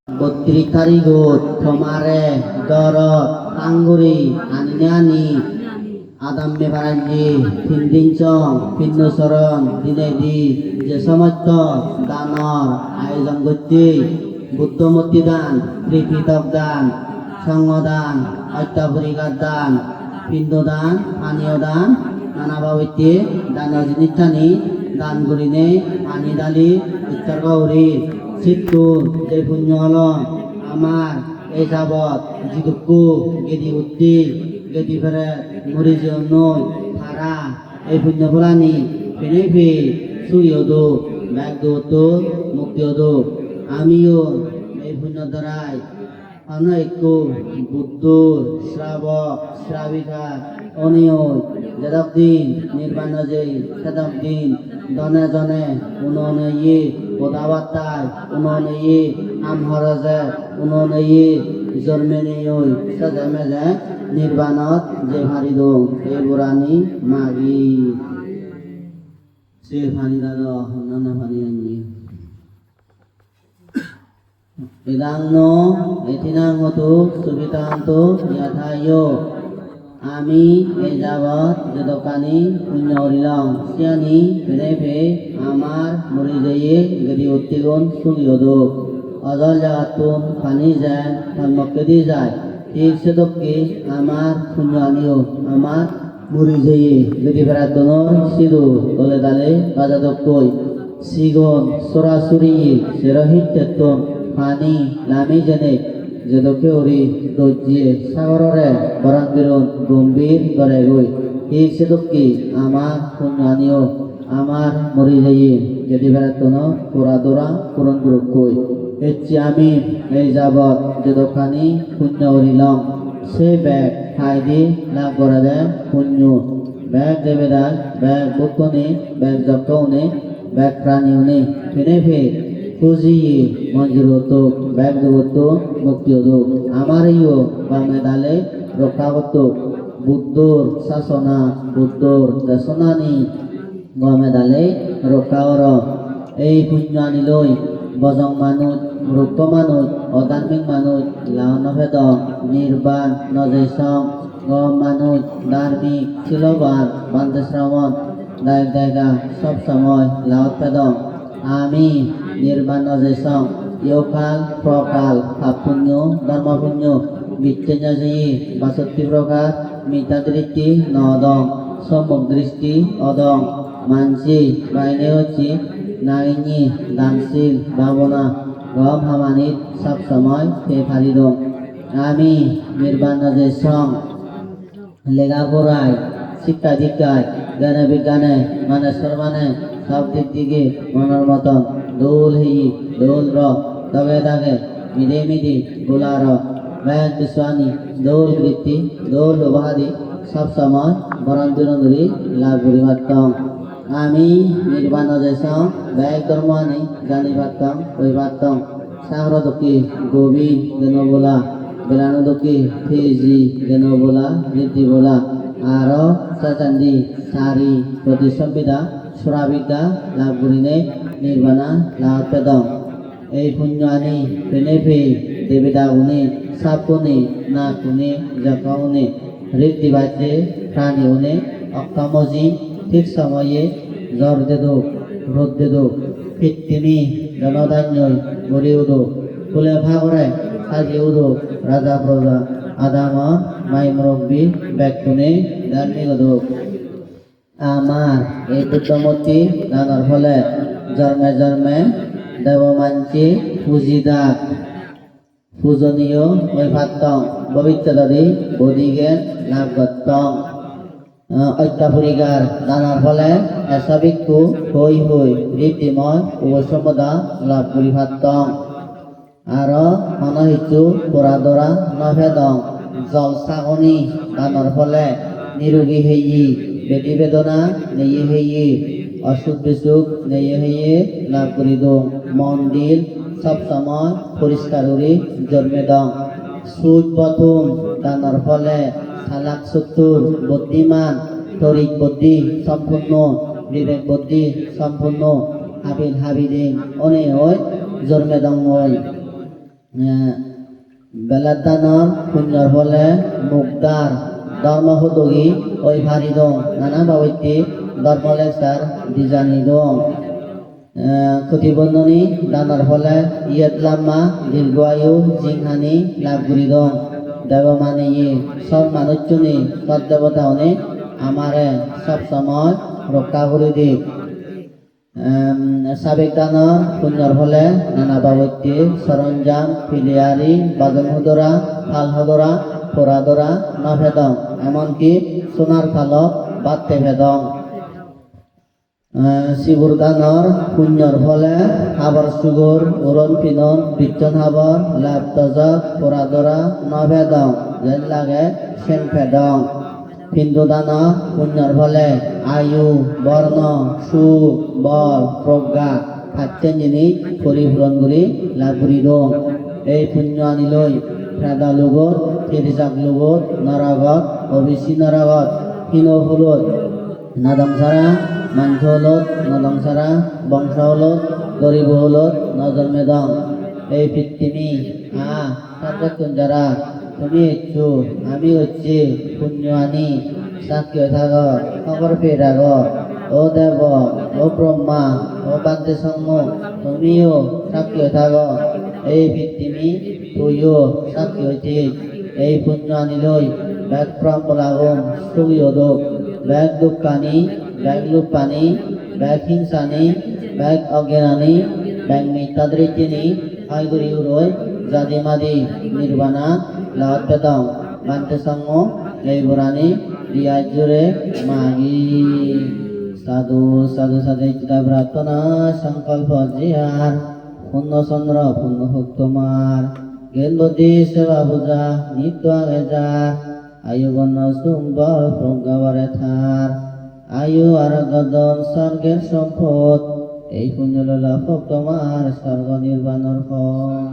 Botri Karigut, Tomare, Doro, Tangguri, Aniani, Adam Mebaranji, Pindincong, Pindosoron, Dinedi, Jesomoto, Danor, Aizam Gutti, Buddhamutidan, Tripitokdan, Sangodan, Aitavurigadan, Pindodan, Aniodan, Nanabawiti, Danojinitani, Dan Gurine, Anidali, Ittargauri, Situ, Jepunyolo, Amar, Esabot, Jiduku, Gedi Uti, Gedi Feret, Murijono, Hara, Epunyapulani, Penepi, Suyodo, Bagdoto, Mukyodo, Amio, Epunyodarai, Anaiku, Buddhur, Sravok, Sravika, Onio, Jadabdin, Nirvanajay, Sadabdin, Done Done, Unone Ye, Podawatai, Unone Ye, Amharaze, Unone Ye, Zormenioy, Sadameze, Nirvanat, Jeharido, Eburani, Magi, Sefanidado, Nana Faniani. Idangno, etinangotu, subitanto, yathayo, Ami, Ejabat, Jadokani, Punyaurilong, Siani, Penepe, Amar, Murijaye, Gedi Uttigun, Sugyodo, Azal Jagatun, Fani Jan, Tanmakedi Jai, Tik Sedokki, Amar, Punyaniyo, Amar, Murijaye, Gedi Beratonor, Sidu, Toledale, Gajadokoi, Sigon, Surasuri, Serahit Teton, Fani, Lami Janek, Jedoke ori dojje sagorore barandiron gombir goregoi ঠিক সেদকি আমার পুণ্যানিও আমার মরি যাইয়ে যদি বেড়াতনো পুরাদোরা পূরণ কই এচ্ছি আমি এই যাবত যেদখানি পুণ্য হরিলং সে ব্যাগ খাই দি লাভ করে দেয় পুণ্য ব্যাগ দেবে দেয় ব্যাগ বুদ্ধনে ব্যাগ যজ্ঞনে ব্যাগ প্রাণীনে ফেনে ফের Puji manjuroto bagdevoto muktiyodo amariyo bangmedale rokawoto buddhor sasona buddhor dasonani gomedale rokaworo ei punyani loi bojong manut rukto manut odanming manut laonopedong nirban nojesong gom manut dharmik siloban bandesramon daik daika sob samoy laotpedong আমি নির্বাণ যেসং ইয়কাল প্রকাল পাপুণ্য ধর্মপুণ্য বিচ্ছেন্যজয়ী ৬২ প্রকার মিতা দৃষ্টি নদং সম্মুখ দৃষ্টি অদং মানসি বাইনে হচ্ছি নাগিনী দানশীল ভাবনা গম হামানিত সব সময় ফে ফারি দং আমি নির্বাণ যেসং লেখাপড়ায় শিক্ষা দীক্ষায় জ্ঞানে বিজ্ঞানে মানে সর্বানে সব দিক দিকে মনের মতন দোল হি দোল র দগে দাগে মিদে মিদি গোলার ব্যাগ বিশ্বানি দোল বৃত্তি দোল উপাধি সব সময় বরঞ্জনদুরি লাভ করি পারতাম আমি নির্বাণ যেসং ব্যাগ ধর্মানি জানি পারতাম ওই পারতাম সাগর দকি গোবিন্দ যেন বলা বেলানো দকি ফেজি যেন বলা রীতি বলা আরো চাচান্দি সারি প্রতিসম্বিদা সুরাবিদ্যা লাভ করিনে নির্বাণা লাভ পেদং এই পুণ্যানি পেনেফে দেবেদা উনি সাপুনে না কুনে জাকাউনে ঋদ্ধি বাচ্চে প্রাণী উনে অক্কামজি ঠিক সময়ে জ্বর দেদো রোদ দেদো কৃত্রিমি জনধান্যই গড়ে উদো ফুলে ভাগরে সাজি উদো রাজা প্রজা আদাম মাই মুরব্বী ব্যক্তনে ধার্মিক উদো আমার এই বুদ্ধমূর্তি দানোর ফলে জন্মে জন্মে দেবমানসি পূজিদা পূজনীয় ওই ভাতং পবিত্রদি বদিগেন লাভ করতং অত্যাপরিকার দানোর ফলে এসবিকু হই হই রীতিময় উপসম্পদা লাভ করি ভাতং আরো অনহিতু পুরাদরা নভেদং জল সাগনি দানোর ফলে নিরোগী হেই বেদি বেদনা নেই হেয়ে অসুখ বিসুখ নেই হেয়ে লাভ করি দো মন্দির সব সময় পরিষ্কার করে জন্মে দং সুদ প্রথম দানোর ফলে সালাক সত্তর বুদ্ধিমান তরিক বুদ্ধি সম্পূর্ণ বিবেক বুদ্ধি সম্পূর্ণ হাবিল হাবিদিন অনে হয় জন্মে দং হয় বেলার দানর পুণ্যর ফলে মুক্তার ধর্ম হদগি ওই ভারি দং নানা বাবৈতি ধর্ম লেকচার দিজানি দং ক্ষতিবন্ধনী দানার ফলে ইয়েত লাম্মা দীর্ঘায়ু জিংহানি লাভ করি দং দেব মানে সব মানুষজনী সব দেবতা অনে আমারে সব সময় রক্ষা করে দিক সাবেক দানর পুণ্যর ফলে নানা বাবৈতি সরঞ্জাম ফিলিয়ারি বাজন হদরা ফাল হদরা ফোরাদরা নভেদং এমনকি সোনার ফালক বাড়তে ভেদং শিবুর দানর পুণ্যর ফলে হাবর সুগুর উরন পিনন বিচ্ছন হাবর লাভ তজক ফোরাদরা নভেদং যেন লাগে সেন ফেদং হিন্দু দানা পুণ্যর ফলে আয়ু বর্ণ সুখ বল প্রজ্ঞা খাচ্ছেন যিনি পরিপূরণ করে লাভ করি দং এই পুণ্য আনিলই ফেদা লোগত তিরিজাক লোগত নরাগত অবিসি নরাগত হীন ফুলত নাদংসারা মাংস হলত নদংসারা বংশ হলত গরিব হলত নজন্মে দং এই পৃথিবী সাতক্ষণ যারা তুমি হচ্ছু আমি হচ্ছি পুণ্য আনি সাক্ষী থাক খবর পেয়ে থাক ও দেব ও ব্রহ্মা ও বাদ্যে সম্মুখ তুমিও সাক্ষী থাক এই পৃথিবী তুইও সাক্ষী হইতে এই পুণ্য আনিলই ব্যাগ প্রাম্বলাগম সুগিয়োদক ব্যাগ দুঃখানি ব্যাগ লুপানি ব্যাগ হিংসানি ব্যাগ অজ্ঞানানি ব্যাগ মিথ্যাদৃষ্টিনি আইগুরি উরই জাদি মাদি নির্বাণা লাভ পেদং বান্তে সঙ্গ লেবুরানি রিয়াজ জুড়ে মাগি সাধু সাধু সাধু চিতা প্রার্থনা সংকল্প জিহার পূর্ণ চন্দ্র পূর্ণ হোক তোমার জ্ঞান বুদ্ধি সেবা পূজা নিত্য আগে যার আয়ু গণ সুম্বল প্রজ্ঞাবরে থার আয়ু আর গদন স্বর্গের সম্পদ এই পুণ্য লাভ তোমার স্বর্গ নির্বাণর ফল